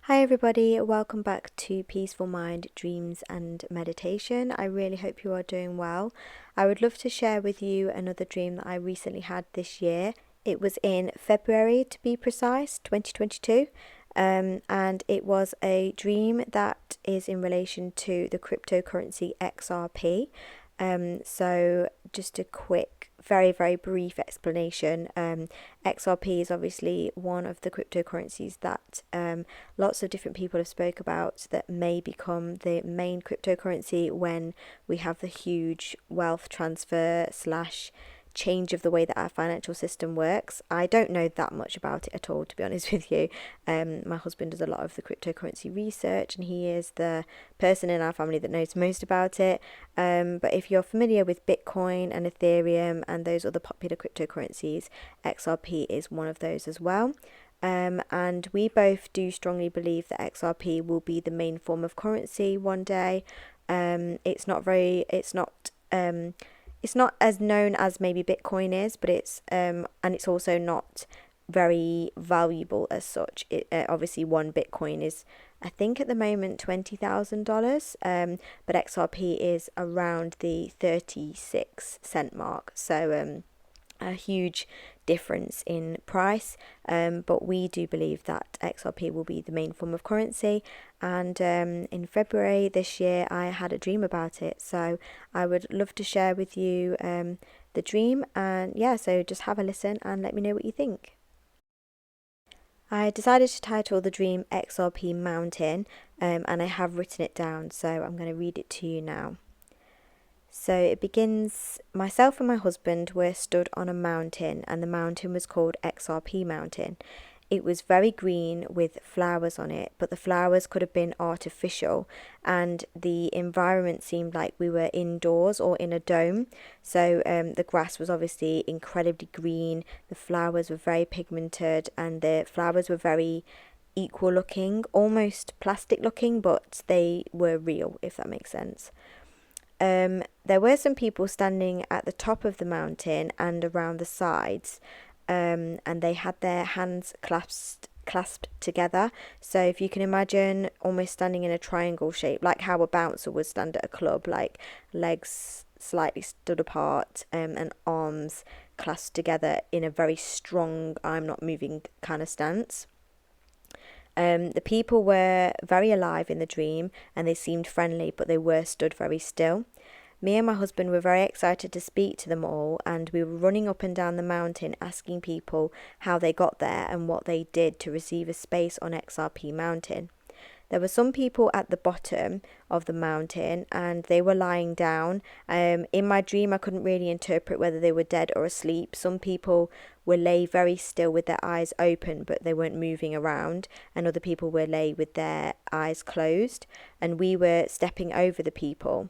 Hi, everybody, welcome back to Peaceful Mind, Dreams, and Meditation. I really hope you are doing well. I would love to share with you another dream that I recently had this year. It was in February, to be precise, 2022, and it was a dream that is in relation to the cryptocurrency XRP. So, just a quick, very, very brief explanation. XRP is obviously one of the cryptocurrencies that lots of different people have spoke about that may become the main cryptocurrency when we have the huge wealth transfer slash change of the way that our financial system works. I don't know that much about it at all, to be honest with you. My husband does a lot of the cryptocurrency research, and he is the person in our family that knows most about it. But if you're familiar with Bitcoin and Ethereum and those other popular cryptocurrencies, XRP is one of those as well. And we both do strongly believe that XRP will be the main form of currency one day. It's not as known as maybe Bitcoin is, but and it's also not very valuable as such. Obviously one Bitcoin is, I think at the moment, $20,000, but XRP is around the 36 cent mark. So a huge difference in price, but we do believe that XRP will be the main form of currency. And in February this year, I had a dream about it, so I would love to share with you the dream. And yeah, so just have a listen and let me know what you think. I decided to title the dream XRP Mountain, and I have written it down, so I'm going to read it to you now. So it begins, myself and my husband were stood on a mountain, and the mountain was called XRP Mountain. It was very green with flowers on it, but the flowers could have been artificial, and the environment seemed like we were indoors or in a dome. So the grass was obviously incredibly green, the flowers were very pigmented, and the flowers were very equal looking, almost plastic looking, but they were real, if that makes sense. There were some people standing at the top of the mountain and around the sides, and they had their hands clasped together. So if you can imagine almost standing in a triangle shape, like how a bouncer would stand at a club, like legs slightly stood apart, and arms clasped together in a very strong I'm not moving kind of stance. The people were very alive in the dream and they seemed friendly, but they were stood very still. Me and my husband were very excited to speak to them all, and we were running up and down the mountain asking people how they got there and what they did to receive a space on XRP Mountain. There were some people at the bottom of the mountain and they were lying down. In my dream, I couldn't really interpret whether they were dead or asleep. Some people were lay very still with their eyes open, but they weren't moving around, and other people were lay with their eyes closed. And we were stepping over the people.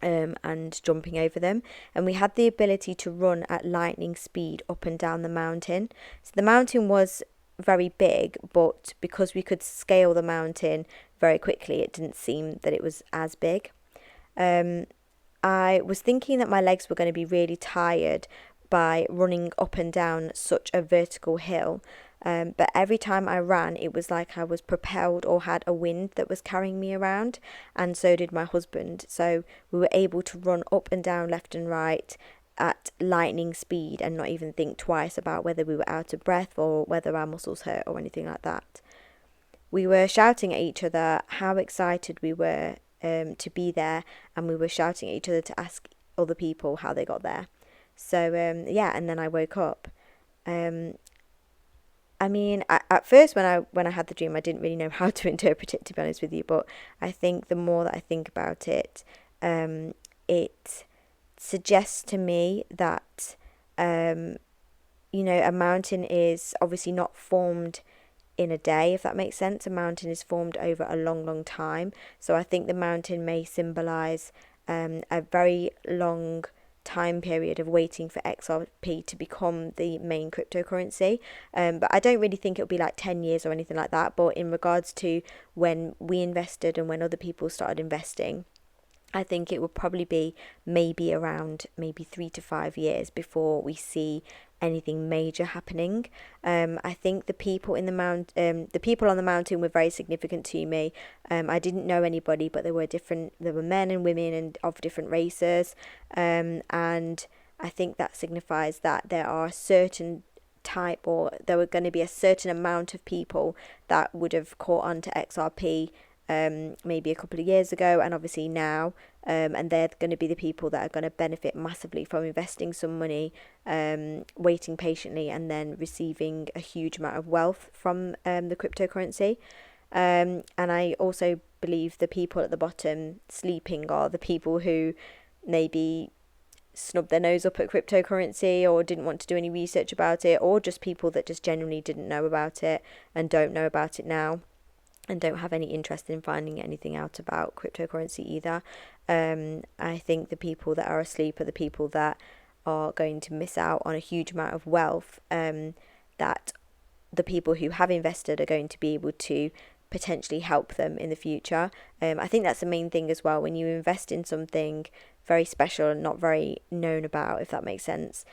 And jumping over them, and we had the ability to run at lightning speed up and down the mountain. So the mountain was very big, but because we could scale the mountain very quickly, it didn't seem that it was as big. Um, I was thinking that my legs were going to be really tired by running up and down such a vertical hill. But every time I ran, it was like I was propelled or had a wind that was carrying me around, and so did my husband. So we were able to run up and down, left and right, at lightning speed and not even think twice about whether we were out of breath or whether our muscles hurt or anything like that. We were shouting at each other how excited we were to be there, and we were shouting at each other to ask other people how they got there. So yeah, and then I woke up. Um, I mean, at first when I had the dream, I didn't really know how to interpret it, to be honest with you. But I think the more that I think about it, it suggests to me that um, a mountain is obviously not formed in a day, if that makes sense. A mountain is formed over a long, long time. So I think the mountain may symbolize a very long time period of waiting for XRP to become the main cryptocurrency. But I don't really think it'll be like 10 years or anything like that. But in regards to when we invested and when other people started investing, I think it would probably be maybe around maybe 3 to 5 years before we see anything major happening. I think the people on the mountain were very significant to me. I didn't know anybody, but there were men and women and of different races, and I think that signifies that there are certain type, or there were going to be a certain amount of people that would have caught on to XRP maybe a couple of years ago, and obviously now, and they're going to be the people that are going to benefit massively from investing some money, waiting patiently, and then receiving a huge amount of wealth from the cryptocurrency. And I also believe the people at the bottom sleeping are the people who maybe snubbed their nose up at cryptocurrency or didn't want to do any research about it, or just people that just genuinely didn't know about it and don't know about it now and don't have any interest in finding anything out about cryptocurrency either. I think the people that are asleep are the people that are going to miss out on a huge amount of wealth, that the people who have invested are going to be able to potentially help them in the future. I think that's the main thing as well. When you invest in something very special and not very known about, if that makes sense,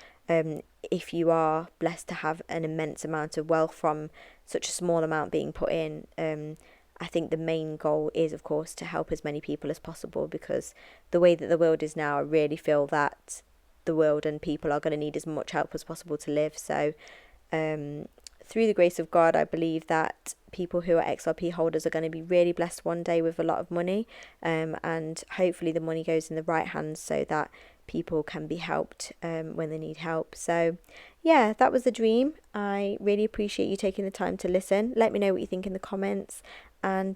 if you are blessed to have an immense amount of wealth from such a small amount being put in, I think the main goal is, of course, to help as many people as possible, because the way that the world is now, I really feel that the world and people are going to need as much help as possible to live. So through the grace of God, I believe that people who are XRP holders are going to be really blessed one day with a lot of money, and hopefully the money goes in the right hands so that people can be helped when they need help. So yeah, that was the dream. I really appreciate you taking the time to listen. Let me know what you think in the comments, and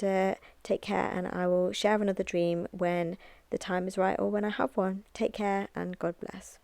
take care, and I will share another dream when the time is right or when I have one. Take care, and God bless.